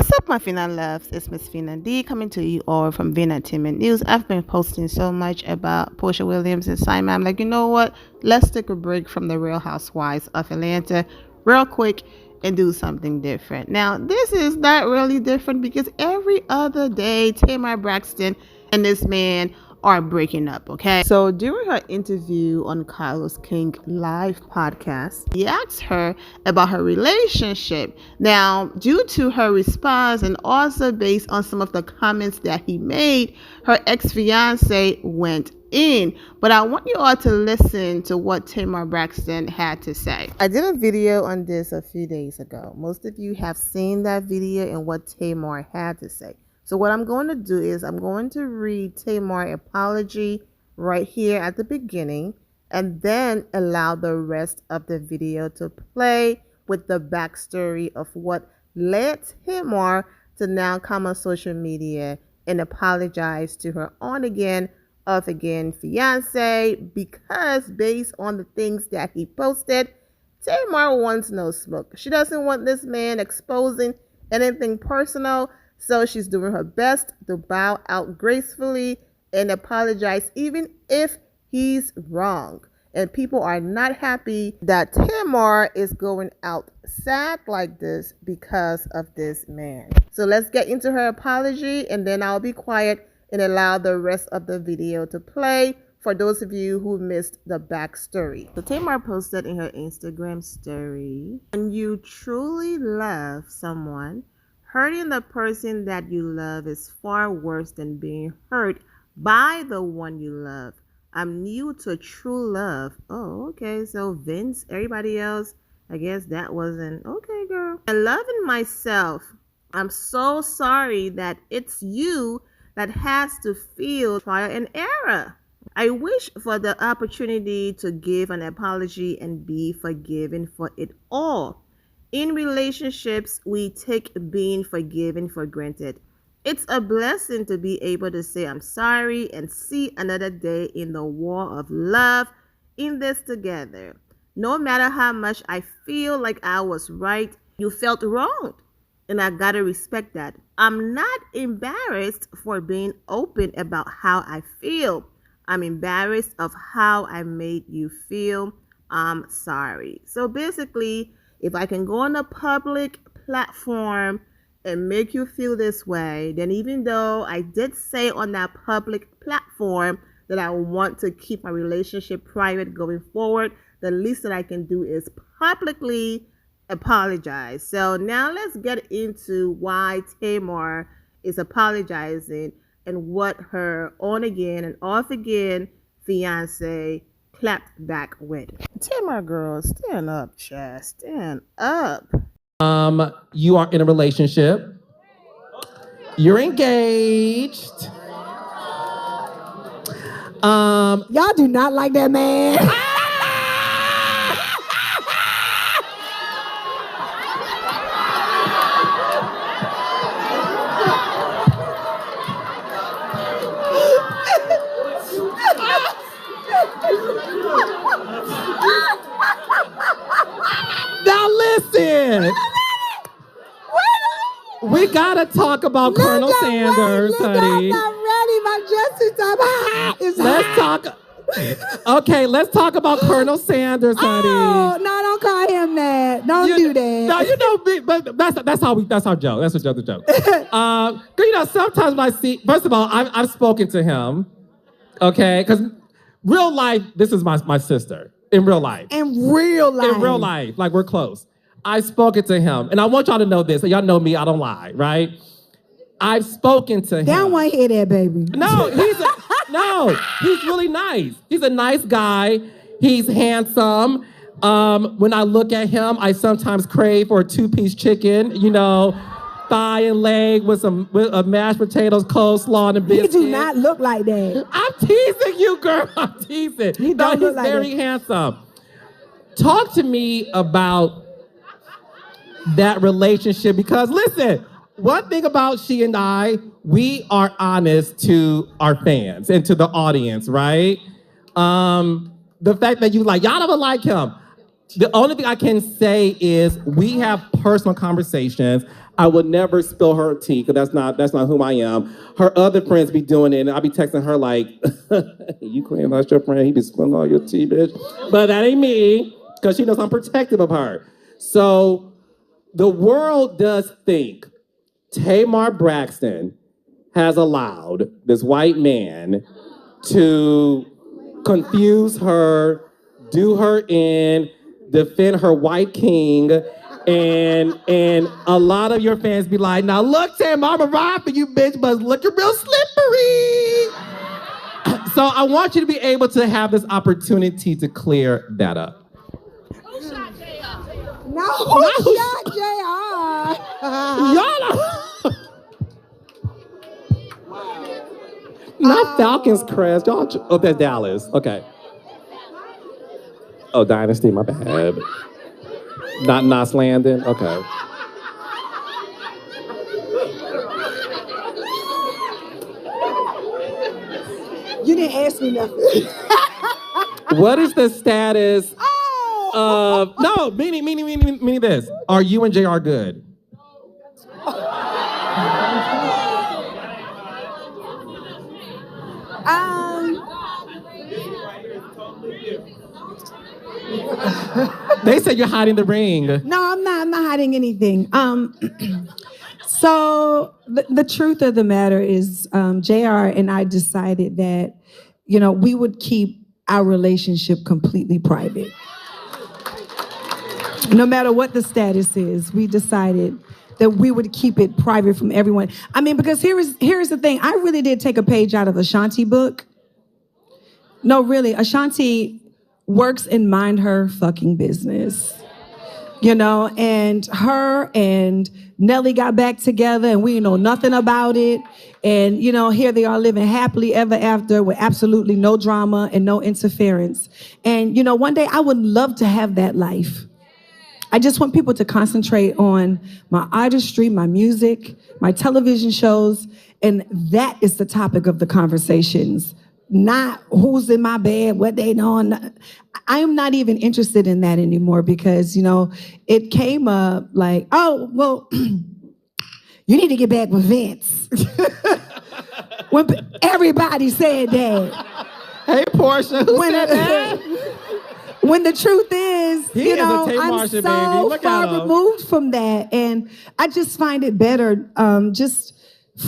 What's up, my Fina loves? It's Miss Fina D coming to you all from Vin Entertainment News. I've been posting so much about Portia Williams and Simon. I'm like, you know what? Let's take a break from the Real Housewives of Atlanta real quick and do something different. Now, this is not really different because every other day, Tamar Braxton and this man are breaking up, okay? So during her interview on Carlos King live podcast, he asked her about her relationship. Now, due to her response and also based on some of the comments that he made, her ex-fiance went in. But I want you all to listen to what Tamar Braxton had to say. I did a video on this a few days ago. Most of you have seen that video and what Tamar had to say. So what I'm going to do is I'm going to read Tamar's apology right here at the beginning and then allow the rest of the video to play with the backstory of what led Tamar to now come on social media and apologize to her on-again, off-again fiance, because based on the things that he posted, Tamar wants no smoke. She doesn't want this man exposing anything personal. So she's doing her best to bow out gracefully and apologize even if he's wrong. And people are not happy that Tamar is going out sad like this because of this man. So let's get into her apology and then I'll be quiet and allow the rest of the video to play for those of you who missed the backstory. So Tamar posted in her Instagram story, when you truly love someone, hurting the person that you love is far worse than being hurt by the one you love. I'm new to true love. Oh, okay. So Vince, everybody else, I guess that wasn't okay, girl. And loving myself, I'm so sorry that it's you that has to feel trial and error. I wish for the opportunity to give an apology and be forgiven for it all. In relationships, we take being forgiven for granted. It's a blessing to be able to say I'm sorry and see another day in the war of love in this together. No matter how much I feel like I was right, you felt wronged. And I gotta respect that. I'm not embarrassed for being open about how I feel. I'm embarrassed of how I made you feel. I'm sorry. So basically, if I can go on a public platform and make you feel this way, then even though I did say on that public platform that I want to keep my relationship private going forward, the least that I can do is publicly apologize. So now let's get into why Tamar is apologizing and what her on-again and off-again fiance clapped back with. Tamar, girl, stand up, Chad. Stand up. You are in a relationship. You're engaged. Y'all do not like that man. Now listen. We gotta talk about Colonel Sanders, honey. I'm not ready. My dress is up. Let's talk. Okay, let's talk about Colonel Sanders, honey. Oh, no, don't call him that. Don't do that. No, you know, but that's our joke. That's the joke. You know, sometimes when I see, first of all, I've spoken to him, okay, because real life, this is my sister in real life. In real life, like we're close. I've spoken to him, and I want y'all to know this. So y'all know me, I don't lie, right? I've spoken to him. They don't want to hear that, baby. No, he's really nice. He's a nice guy. He's handsome. When I look at him, I sometimes crave for a two-piece chicken, you know, thigh and leg with mashed potatoes, coleslaw, and a biscuit. He do not look like that. I'm teasing you, girl. I'm teasing. He don't look like very that. handsome. Talk to me about that relationship, because listen, one thing about she and I, we are honest to our fans and to the audience, right? The fact that you y'all don't like him. The only thing I can say is we have personal conversations. I would never spill her tea because that's not who I am. Her other friends be doing it, and I be texting her like, "You claim that's your friend? He be spilling all your tea, bitch." But that ain't me because she knows I'm protective of her. So the world does think Tamar Braxton has allowed this white man to confuse her, do her in, defend her white king, and a lot of your fans be like, "Now look, Tamar, I'm a ride for you, bitch, but looking real slippery." So I want you to be able to have this opportunity to clear that up. No, who shot JR? Y'all are... Not Falcons Crest. Y'all... Oh, that's Dallas. Okay. Oh, Dynasty, my bad. Not Nos Landon? Okay. You didn't ask me nothing. What is the status of... No, meaning this. Are you and JR good? They said you're hiding the ring. No, I'm not hiding anything. So the truth of the matter is, JR and I decided that, we would keep our relationship completely private. No matter what the status is, we decided that we would keep it private from everyone. I mean, because here is the thing. I really did take a page out of Ashanti book. No, really, Ashanti works and mind her fucking business. And her and Nelly got back together and we know nothing about it. And, here they are living happily ever after with absolutely no drama and no interference. And, one day I would love to have that life. I just want people to concentrate on my artistry, my music, my television shows, and that is the topic of the conversations. Not who's in my bed, what they know. I am not even interested in that anymore because, it came up like, oh, well, you need to get back with Vince. When everybody said that. Hey, Portia, who said that? When the truth is, I'm so far removed from that. And I just find it better just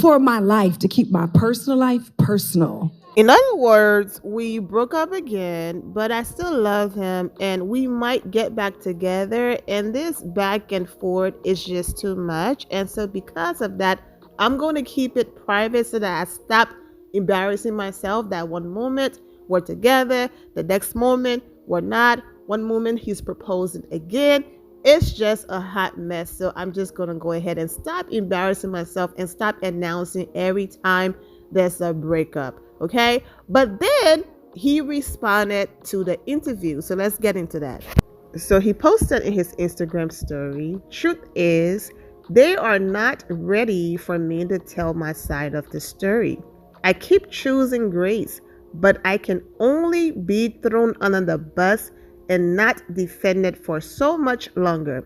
for my life to keep my personal life personal. In other words, we broke up again, but I still love him and we might get back together. And this back and forth is just too much. And so because of that, I'm going to keep it private so that I stop embarrassing myself that one moment we're together, the next moment we're not, one moment he's proposing again. It's just a hot mess. So I'm just going to go ahead and stop embarrassing myself and stop announcing every time there's a breakup. Okay, but then he responded to the interview. So let's get into that. So he posted in his Instagram story, "Truth is, they are not ready for me to tell my side of the story. I keep choosing grace, but I can only be thrown under the bus and not defended for so much longer."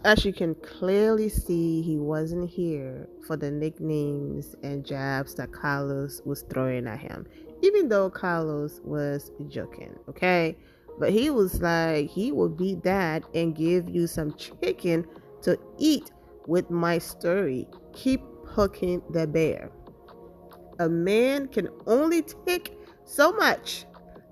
As you can clearly see, he wasn't here for the nicknames and jabs that Carlos was throwing at him, even though Carlos was joking, okay? But he was like, he will beat that and give you some chicken to eat with my story. Keep hooking the bear. A man can only take so much.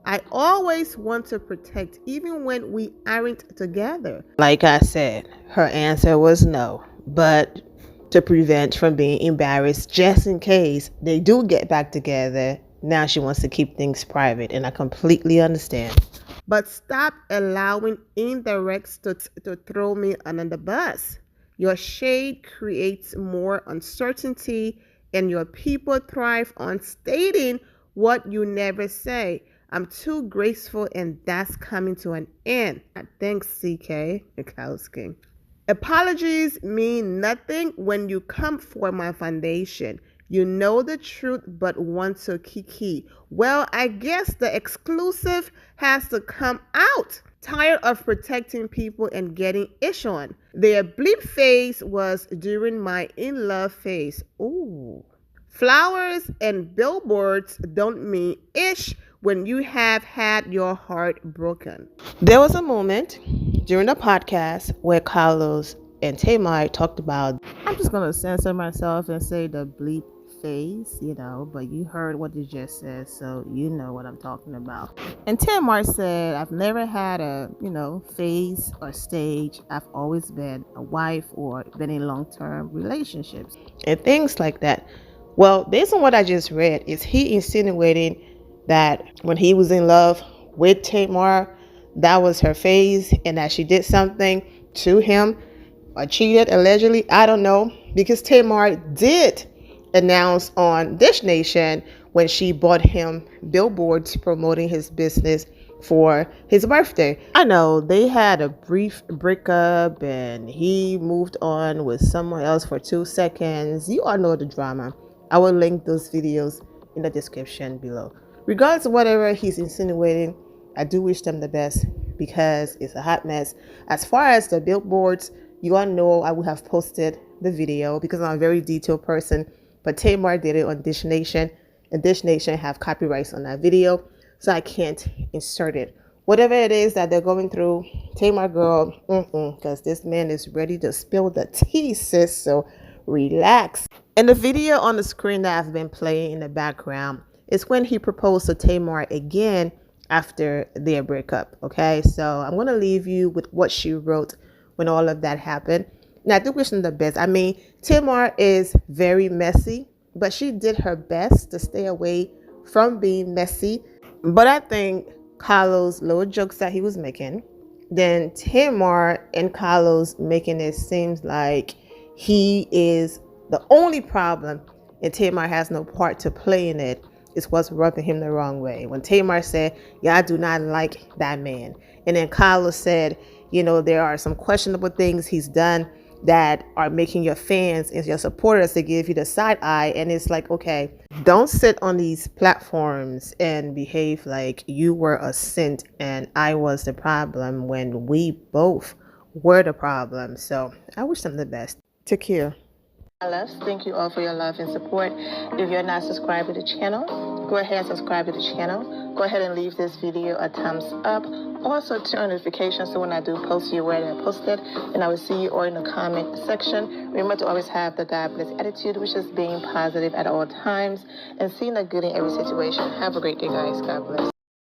I always want to protect even when we aren't together. Like I said, her answer was no. But to prevent from being embarrassed, just in case they do get back together, now she wants to keep things private. And I completely understand. But stop allowing indirects to throw me under the bus. Your shade creates more uncertainty and your people thrive on stating what you never say. I'm too graceful and that's coming to an end. Thanks, CK Mikowski. Apologies mean nothing when you come for my foundation. You know the truth but want to kiki. Well, I guess the exclusive has to come out. tired of protecting people and getting ish on. Their bleep phase was during my in love phase. Ooh. Flowers and billboards don't mean ish when you have had your heart broken. There was a moment during the podcast where Carlos and Tamar talked about. I'm just going to censor myself and say the bleep phase, but you heard what you just said, so you know what I'm talking about. And Tamar said, I've never had a, phase or stage. I've always been a wife or been in long-term relationships and things like that. Well, based on what I just read, is he insinuating that when he was in love with Tamar, that was her phase and that she did something to him or cheated allegedly? I don't know, because Tamar did announce on Dish Nation when she bought him billboards promoting his business for his birthday. I know they had a brief breakup and he moved on with someone else for 2 seconds. You all know the drama. I will link those videos in the description below. Regardless of whatever he's insinuating, I do wish them the best because it's a hot mess. As far as the billboards, you all know I would have posted the video because I'm a very detailed person. But Tamar did it on Dish Nation, and Dish Nation have copyrights on that video, so I can't insert it. Whatever it is that they're going through, Tamar girl, because this man is ready to spill the tea, sis. So relax. And the video on the screen that I've been playing in the background is when he proposed to Tamar again after their breakup. Okay, so I'm gonna leave you with what she wrote when all of that happened. Now, I do wish them the best. I mean, Tamar is very messy, but she did her best to stay away from being messy. But I think Carlos' little jokes that he was making, then Tamar and Carlos making it seem like he is the only problem and Tamar has no part to play in it, is what's rubbing him the wrong way. When Tamar said, yeah, I do not like that man. And then Carlos said, there are some questionable things he's done that are making your fans and your supporters to give you the side eye. And it's like, okay, don't sit on these platforms and behave like you were a saint and I was the problem when we both were the problem. So I wish them the best. Take care. Thank you all for your love and support. If you're not subscribed to the channel, go ahead and subscribe to the channel. Go ahead and leave this video a thumbs up. Also turn on notifications so when I do post, you're aware that I posted. And I will see you all in the comment section. Remember to always have the God bless attitude, which is being positive at all times and seeing the good in every situation. Have a great day, guys. God bless.